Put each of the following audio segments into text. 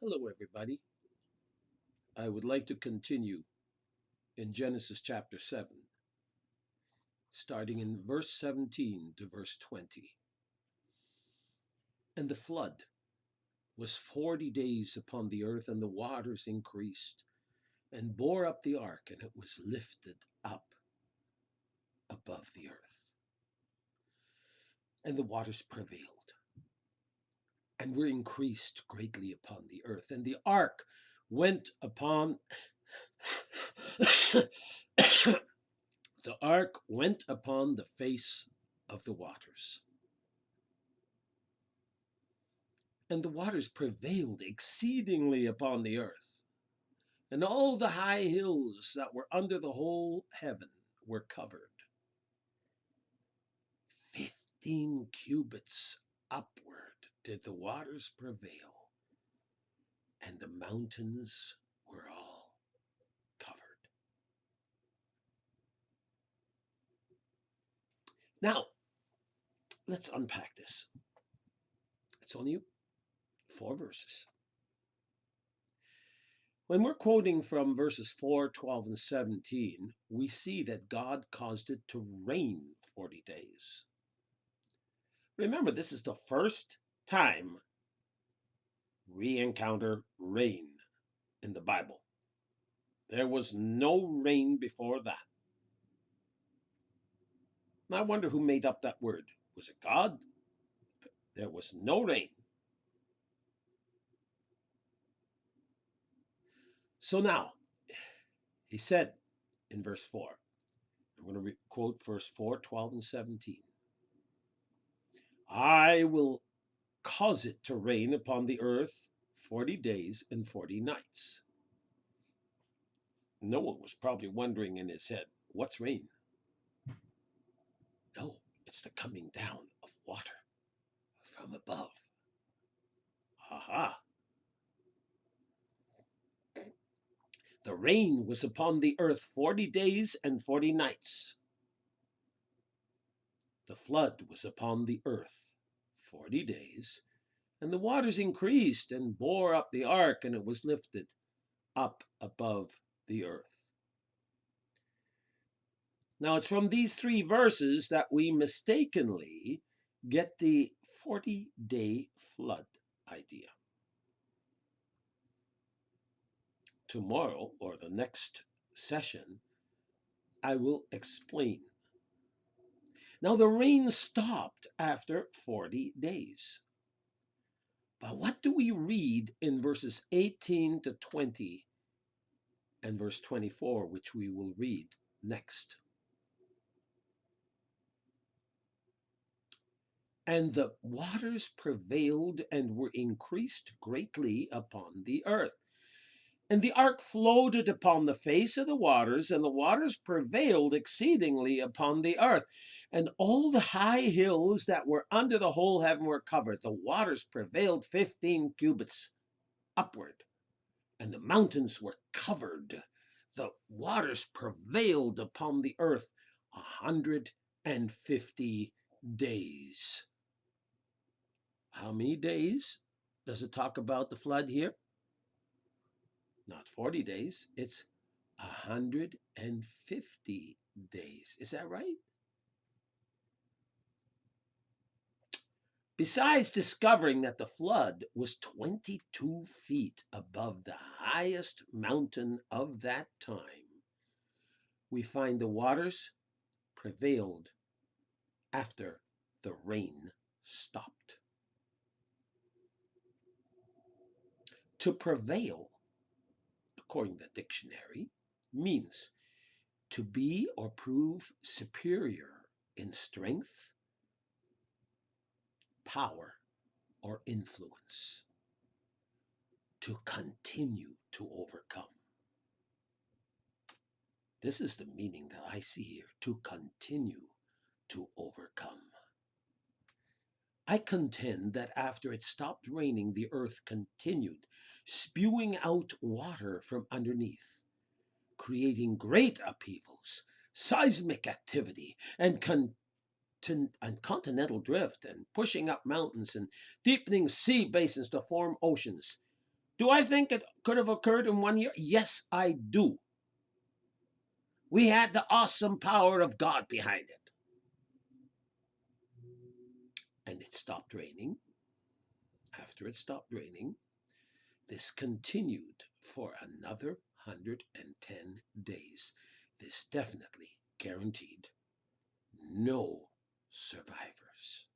Hello, everybody. I would like to continue in Genesis chapter 7, starting in verse 17 to verse 20. And the flood was 40 days upon the earth, and the waters increased, and bore up the ark, and it was lifted up above the earth. And the waters prevailed, and were increased greatly upon the earth. And the ark went upon the ark went upon the face of the waters. And the waters prevailed exceedingly upon the earth, and all the high hills that were under the whole heaven were covered. 15 cubits upward did the waters prevail, and the mountains were all covered. Now, let's unpack this. It's only 4 verses. When we're quoting from verses 4, 12, and 17, we see that God caused it to rain 40 days. Remember, this is the first time we encounter rain in the Bible. There was no rain before that. And I wonder who made up that word. Was it God? There was no rain. So now, he said in verse 4, I'm going to quote verse 4, 12, and 17. I will cause it to rain upon the earth 40 days and 40 nights. Noah was probably wondering in his head, what's rain? No, it's the coming down of water from above. Aha! The rain was upon the earth 40 days and 40 nights. The flood was upon the earth 40 days, and the waters increased and bore up the ark, and it was lifted up above the earth. Now, it's from these 3 verses that we mistakenly get the 40-day flood idea. Tomorrow, or the next session, I will explain. Now, the rain stopped after 40 days. But what do we read in verses 18 to 20 and verse 24, which we will read next? And the waters prevailed and were increased greatly upon the earth. And the ark floated upon the face of the waters, and the waters prevailed exceedingly upon the earth. And all the high hills that were under the whole heaven were covered. The waters prevailed 15 cubits upward, and the mountains were covered. The waters prevailed upon the earth 150 days. How many days does it talk about the flood here? Not 40 days, it's 150 days. Is that right? Besides discovering that the flood was 22 feet above the highest mountain of that time, we find the waters prevailed after the rain stopped. To prevail, according to the dictionary, means to be or prove superior in strength, power, or influence. To continue to overcome. This is the meaning that I see here, to continue to overcome. I contend that after it stopped raining, the earth continued spewing out water from underneath, creating great upheavals, seismic activity, and continental drift, and pushing up mountains and deepening sea basins to form oceans. Do I think it could have occurred in 1 year? Yes, I do. We had the awesome power of God behind it. And it stopped raining. After it stopped raining, this continued for another 110 days. This definitely guaranteed no survivors.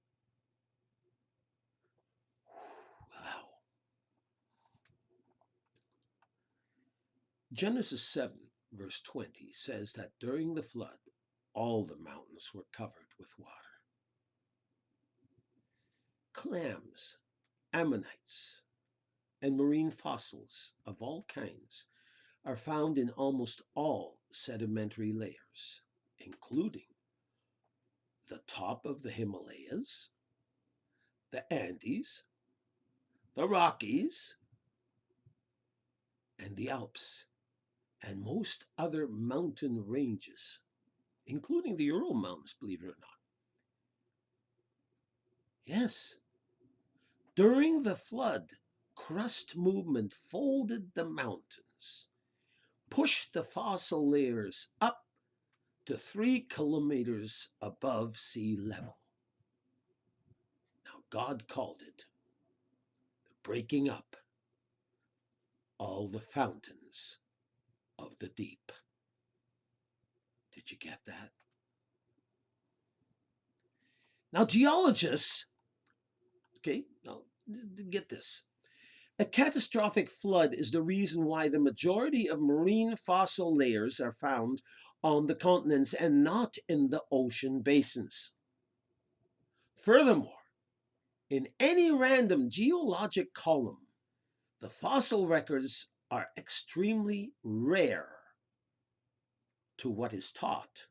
Wow. Genesis 7, verse 20 says that during the flood, all the mountains were covered with water. Clams, ammonites, and marine fossils of all kinds are found in almost all sedimentary layers, including the top of the Himalayas, the Andes, the Rockies, and the Alps, and most other mountain ranges, including the Ural Mountains, believe it or not. Yes, during the flood, crust movement folded the mountains, pushed the fossil layers up to 3 kilometers above sea level. Now, God called it the breaking up all the fountains of the deep. Did you get that? Now, geologists, okay, now get this. A catastrophic flood is the reason why the majority of marine fossil layers are found on the continents and not in the ocean basins. Furthermore, in any random geologic column, the fossil records are extremely rare to what is taught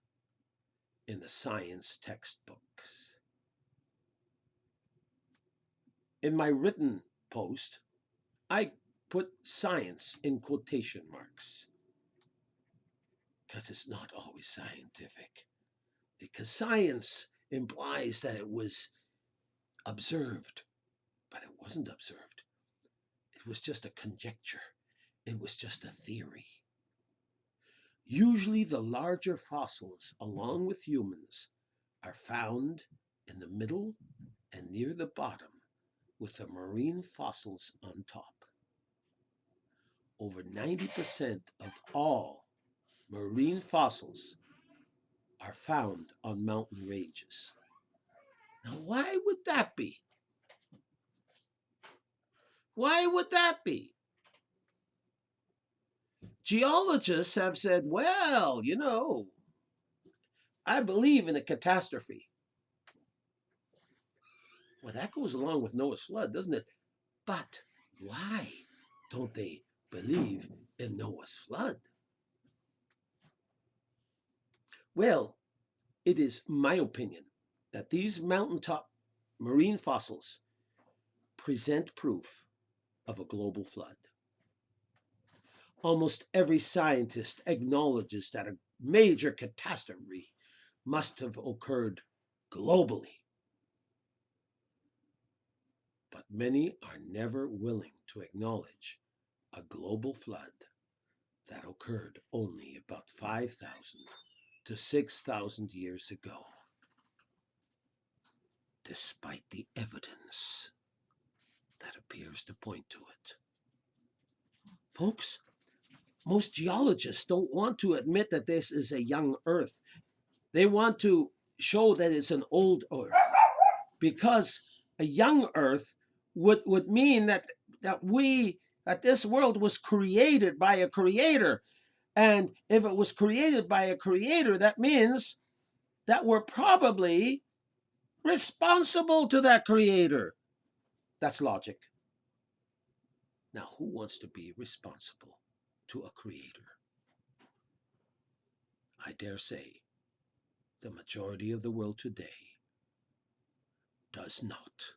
in the science textbooks. In my written post, I put science in quotation marks because it's not always scientific. Because science implies that it was observed, but it wasn't observed. It was just a conjecture. It was just a theory. Usually the larger fossils, along with humans, are found in the middle and near the bottom, with the marine fossils on top. Over 90% of all marine fossils are found on mountain ranges. Now, why would that be? Why would that be? Geologists have said, well, I believe in a catastrophe. Well, that goes along with Noah's flood, doesn't it? But why don't they believe in Noah's flood? Well, it is my opinion that these mountaintop marine fossils present proof of a global flood. Almost every scientist acknowledges that a major catastrophe must have occurred globally. But many are never willing to acknowledge a global flood that occurred only about 5,000 to 6,000 years ago, despite the evidence that appears to point to it. Folks, most geologists don't want to admit that this is a young Earth. They want to show that it's an old Earth, because a young Earth would mean that this world was created by a creator. And if it was created by a creator, that means that we're probably responsible to that creator. That's logic. Now, who wants to be responsible to a creator? I dare say the majority of the world today does not.